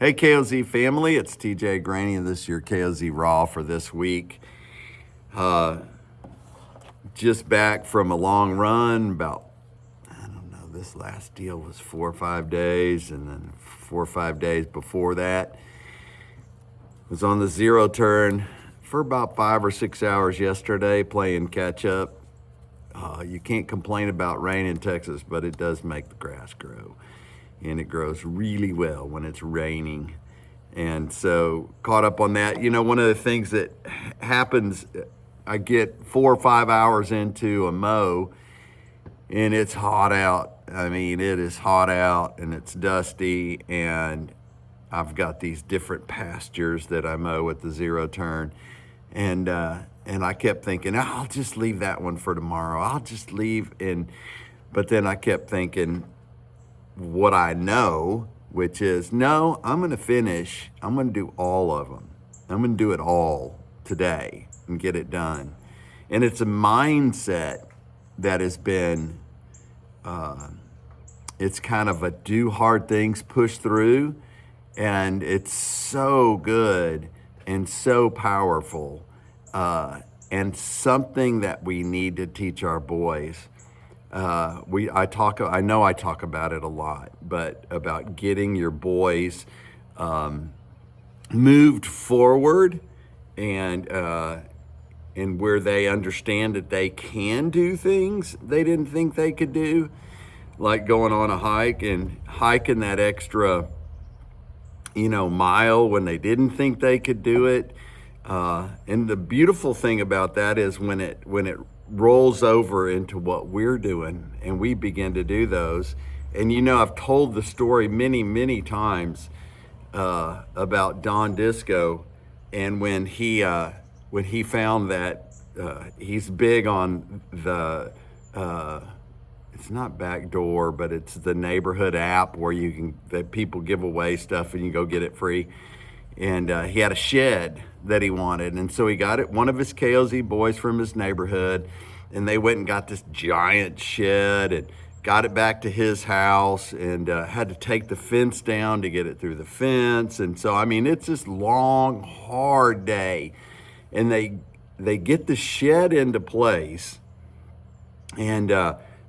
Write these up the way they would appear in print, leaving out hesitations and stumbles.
Hey KOZ family, it's TJ Greaney and this is your KOZ Raw for this week. Just back from a long run, this last deal was 4 or 5 days, and then 4 or 5 days before that. Was on the zero turn for about 5 or 6 hours yesterday playing catch up. You can't complain about rain in Texas, but it does make the grass grow. And it grows really well when it's raining. And so caught up on that. You know, one of the things that happens, I get 4 or 5 hours into a mow and it's hot out. I mean, it is hot out and it's dusty, and I've got these different pastures that I mow at the zero turn. And I kept thinking, I'll just leave that one for tomorrow. I'll just leave. But then I kept thinking, what I know, which is, no, I'm going to finish. I'm going to do all of them. I'm going to do it all today and get it done. And it's a mindset that has been, it's kind of a do hard things, push through. And it's so good and so powerful, and something that we need to teach our boys. I know I talk about it a lot, but about getting your boys moved forward and where they understand that they can do things they didn't think they could do, like going on a hike and hiking that extra, mile when they didn't think they could do it. And the beautiful thing about that is when it rolls over into what we're doing and we begin to do those. And I've told the story many times about Don Disco, and when he found that he's big on the it's not Backdoor, but it's the neighborhood app where that people give away stuff and you go get it free. And he had a shed that he wanted. And so he got it, one of his KOZ boys from his neighborhood, and they went and got this giant shed and got it back to his house, and had to take the fence down to get it through the fence. And so, it's this long, hard day. And they get the shed into place, and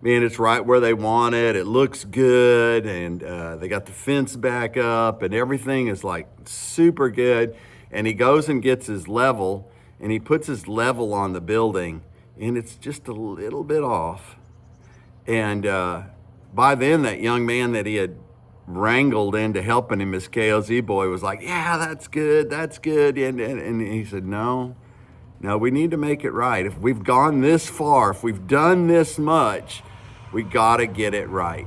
it's right where they want it. It looks good, and they got the fence back up, and everything is like super good. And he goes and gets his level, and he puts his level on the building, and it's just a little bit off. And by then, that young man that he had wrangled into helping him, his KOZ boy, was like, yeah, that's good. And he said, no, we need to make it right. If we've gone this far, if we've done this much, we got to get it right.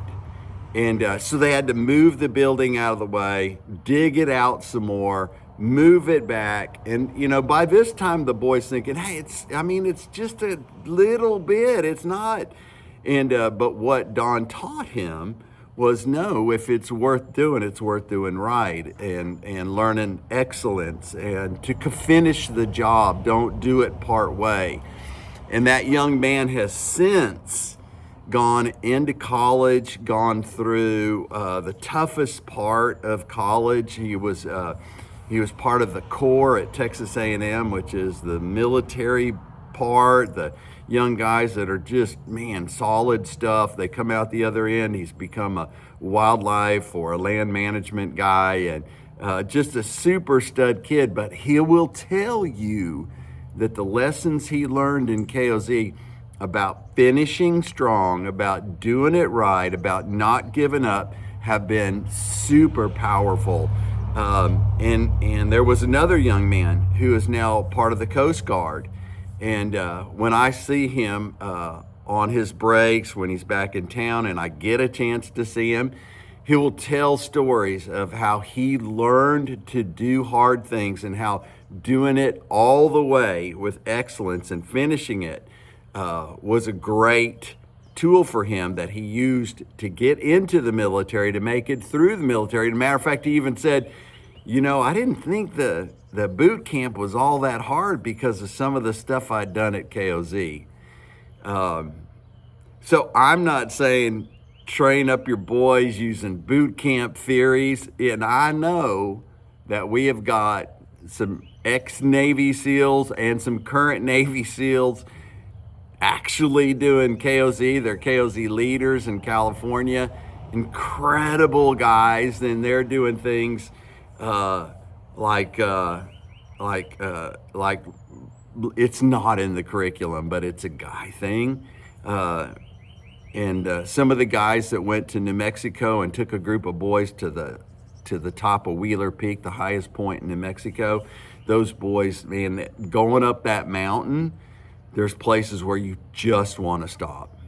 And so they had to move the building out of the way, dig it out some more, move it back. And, by this time, the boy's thinking, hey, it's just a little bit. It's not. And but what Don taught him was, no, if it's worth doing, it's worth doing right, and learning excellence, and to finish the job. Don't do it part way. And that young man has since gone into college, gone through the toughest part of college. He was part of the Corps at Texas A&M, which is the military part, the young guys that are just, solid stuff. They come out the other end. He's become a wildlife or a land management guy, and just a super stud kid. But he will tell you that the lessons he learned in KOZ about finishing strong, about doing it right, about not giving up, have been super powerful. And there was another young man who is now part of the Coast Guard. And when I see him on his breaks, when he's back in town and I get a chance to see him, he will tell stories of how he learned to do hard things, and how doing it all the way with excellence and finishing it was a great tool for him that he used to get into the military, to make it through the military. As a matter of fact, he even said, I didn't think the boot camp was all that hard because of some of the stuff I'd done at KOZ. So I'm not saying train up your boys using boot camp theories. And I know that we have got some ex-Navy SEALs and some current Navy SEALs actually doing KOZ. They're KOZ leaders in California. Incredible guys, and they're doing things like it's not in the curriculum, but it's a guy thing. And some of the guys that went to New Mexico and took a group of boys to the top of Wheeler Peak, the highest point in New Mexico, those boys, man, going up that mountain, there's places where you just want to stop.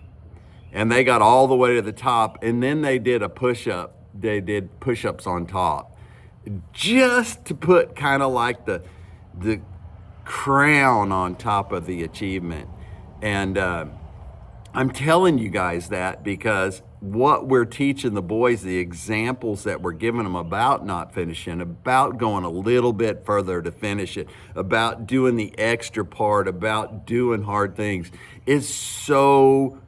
And they got all the way to the top, and then they did a push-up. They did push-ups on top, just to put kind of like the crown on top of the achievement. And I'm telling you guys that because what we're teaching the boys, the examples that we're giving them about not finishing, about going a little bit further to finish it, about doing the extra part, about doing hard things, is so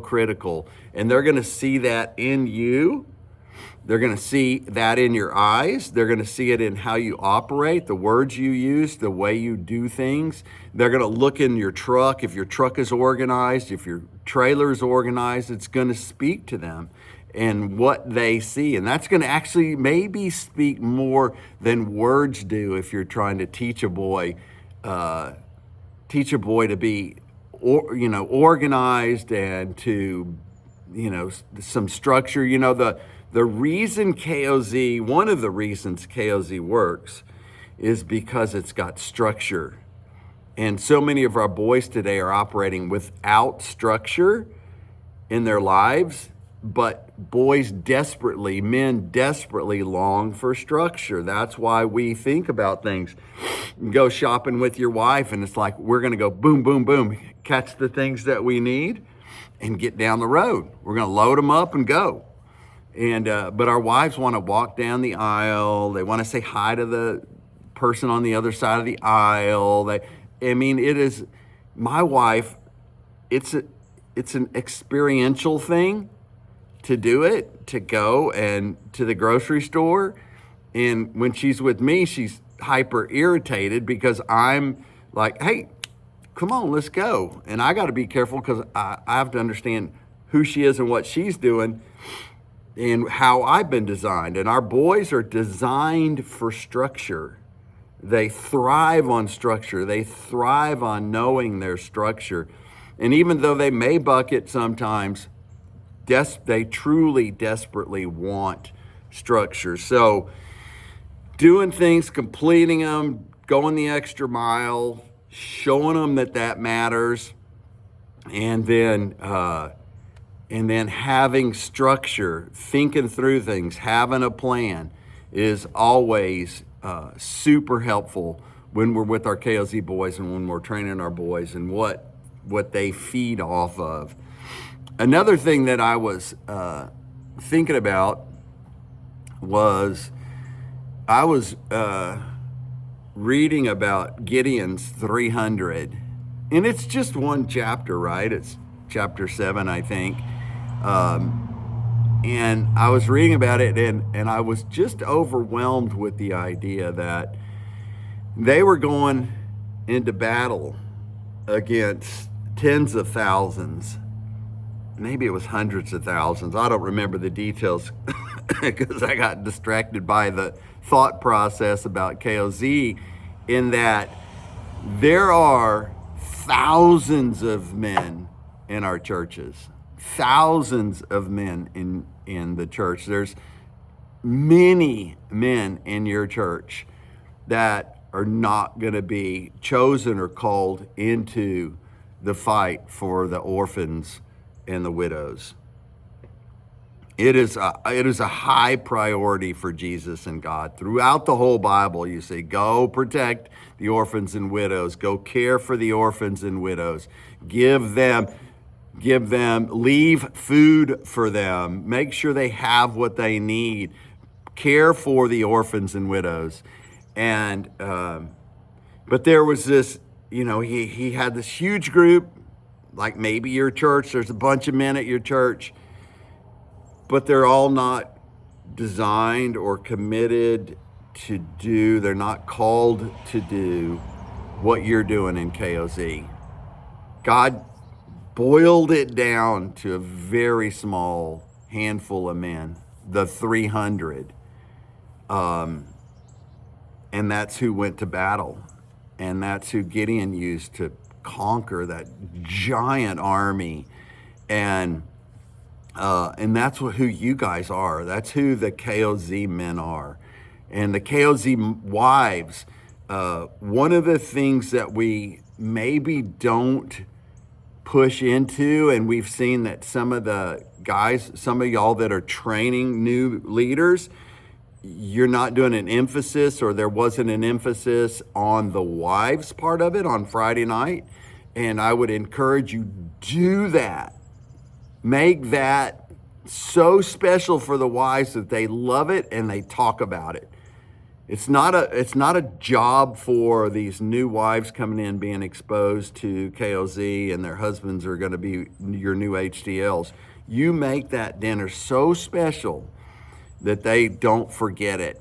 critical. And they're going to see that in you. They're going to see that in your eyes. They're going to see it in how you operate, the words you use, the way you do things. They're going to look in your truck. If your truck is organized, if your trailer is organized, it's going to speak to them and what they see. And that's going to actually maybe speak more than words do if you're trying to teach a boy to be, organized and to, some structure. The reason KOZ, one of the reasons KOZ works is because it's got structure. And so many of our boys today are operating without structure in their lives, but men desperately long for structure. That's why we think about things. You go shopping with your wife and it's like, we're gonna go boom, boom, boom, catch the things that we need and get down the road. We're gonna load them up and go. And but our wives want to walk down the aisle. They want to say hi to the person on the other side of the aisle. It is my wife. It's an experiential thing to do it, to go and to the grocery store. And when she's with me, she's hyper irritated because I'm like, hey, come on, let's go. And I got to be careful because I have to understand who she is and what she's doing and how I've been designed. And our boys are designed for structure. They thrive on structure. They thrive on knowing their structure. And even though they may buck it sometimes, they truly, desperately want structure. So doing things, completing them, going the extra mile, showing them that matters, and then having structure, thinking through things, having a plan is always super helpful when we're with our KOZ boys and when we're training our boys and what they feed off of. Another thing that I was thinking about was I was reading about Gideon's 300, and it's just one chapter, right? It's chapter 7, I think. And I was reading about it and I was just overwhelmed with the idea that they were going into battle against tens of thousands. Maybe it was hundreds of thousands. I don't remember the details because I got distracted by the thought process about KOZ, in that there are thousands of men in our churches, thousands of men in the church. There's many men in your church that are not going to be chosen or called into the fight for the orphans and the widows. It is a high priority for Jesus and God. Throughout the whole Bible, you say, go protect the orphans and widows. Go care for the orphans and widows. Give them, leave food for them. Make sure they have what they need. Care for the orphans and widows. And, but there was this, he had this huge group, like maybe your church, there's a bunch of men at your church. but they're all not designed or committed to do, they're not called to do what you're doing in KOZ. God boiled it down to a very small handful of men, the 300. And that's who went to battle. And that's who Gideon used to conquer that giant army. And that's who you guys are. That's who the KOZ men are. And the KOZ wives, one of the things that we maybe don't push into, and we've seen that some of the guys, some of y'all that are training new leaders, you're not doing an emphasis, or there wasn't an emphasis on the wives part of it on Friday night. And I would encourage you, do that. Make that so special for the wives that they love it and they talk about it. It's not a job for these new wives coming in being exposed to KOZ and their husbands are going to be your new HTLs. You make that dinner so special that they don't forget it.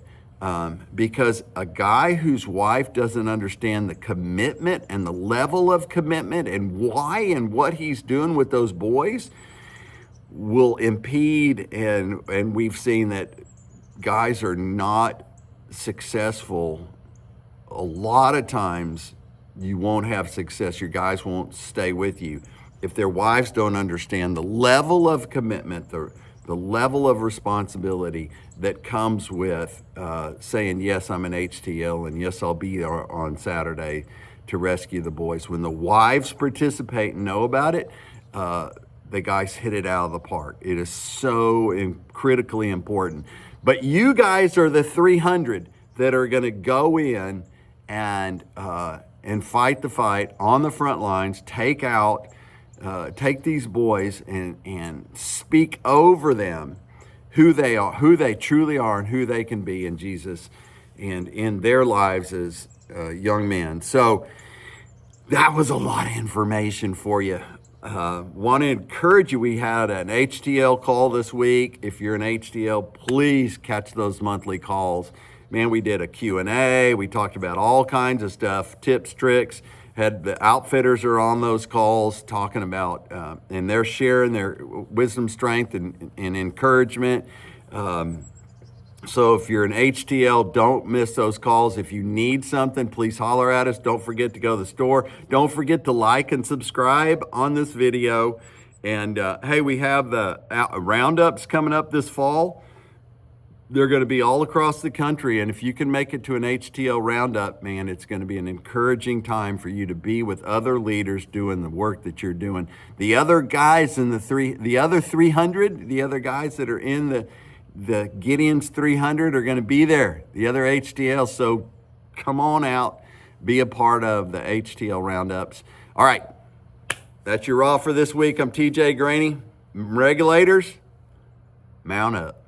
Because a guy whose wife doesn't understand the commitment and the level of commitment and why and what he's doing with those boys will impede, and we've seen that guys are not successful. A lot of times you won't have success. Your guys won't stay with you if their wives don't understand the level of commitment, the level of responsibility that comes with saying, yes, I'm an HTL, and yes, I'll be there on Saturday to rescue the boys. When the wives participate and know about it, the guys hit it out of the park. It is so critically important. But you guys are the 300 that are going to go in and fight the fight on the front lines, take these boys and speak over them who they are, who they truly are, and who they can be in Jesus and in their lives as young men. So that was a lot of information for you. Want to encourage you, we had an HTL call this week. If you're an HTL, please catch those monthly calls. Man, we did a Q&A. We talked about all kinds of stuff, tips, tricks. Had the outfitters are on those calls talking about, and they're sharing their wisdom, strength, and encouragement. So if you're an HTL, don't miss those calls. If you need something, please holler at us. Don't forget to go to the store. Don't forget to like and subscribe on this video. And hey, we have the roundups coming up this fall. They're going to be all across the country. And if you can make it to an HTL roundup, man, it's going to be an encouraging time for you to be with other leaders doing the work that you're doing. The other guys in the other 300, the other guys that are in the Gideon's 300 are going to be there, the other HTL. So come on out, be a part of the HTL roundups. All right, that's your Raw for this week. I'm TJ Greaney. Regulators, mount up.